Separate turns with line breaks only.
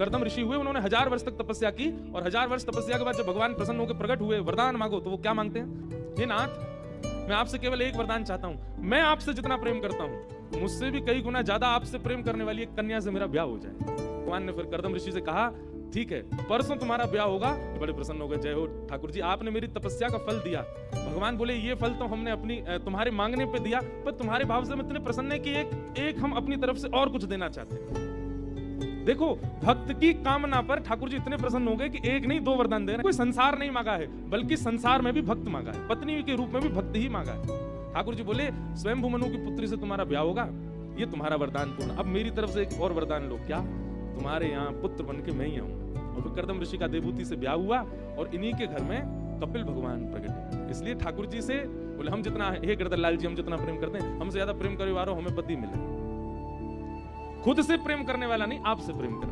कर्दम ऋषि हुए, उन्होंने 1000 वर्ष तक तपस्या की, और 1000 वर्ष तपस्या के बाद जब भगवान प्रसन्न होकर प्रकट हुए, वरदान मांगो, तो वो क्या मांगते हैं? हे नाथ, मैं आपसे केवल एक वरदान चाहता हूं, मैं आपसे जितना प्रेम करता हूं, मुझसे भी कई गुना ज्यादा आपसे प्रेम करने वाली एक कन्या से मेरा ब्याह हो जाए। भगवान ने फिर कर्दम ऋषि से कहा, ठीक है, परसों तुम्हारा ब्याह होगा। बड़े प्रसन्न हो गए, जय हो ठाकुर जी, आपने मेरी तपस्या का फल दिया। भगवान बोले, ये फल तो हमने अपनी तुम्हारे मांगने पे दिया, पर तुम्हारे भाव से हम इतने प्रसन्न है कि एक हम अपनी तरफ से और कुछ देना चाहते हैं। देखो, भक्त की कामना पर ठाकुर जी इतने प्रसन्न हो गए कि एक नहीं 2 वरदान दे रहे हैं। कोई संसार नहीं मांगा है, बल्कि संसार में भी भक्त मांगा है, पत्नी के रूप में भी भक्त ही मांगा है। ठाकुर जी बोले, स्वयं मनु की पुत्री से तुम्हारा ब्याह होगा, ये तुम्हारा वरदान पूर्ण। अब मेरी तरफ से एक और वरदान लो। क्या? तुम्हारे यहाँ पुत्र बन के मैं ही आऊंगा। और फिर कर्दम ऋषि का देवहूति से ब्याह हुआ, और इन्हीं के घर में कपिल भगवान प्रकट हुए। इसलिए ठाकुर जी से बोले, हम जितना, हे गिरधरलाल जी, हम जितना प्रेम करते हैं, हमसे ज्यादा प्रेम करे वालों हमें पति मिले। खुद से प्रेम करने वाला नहीं, आपसे प्रेम करने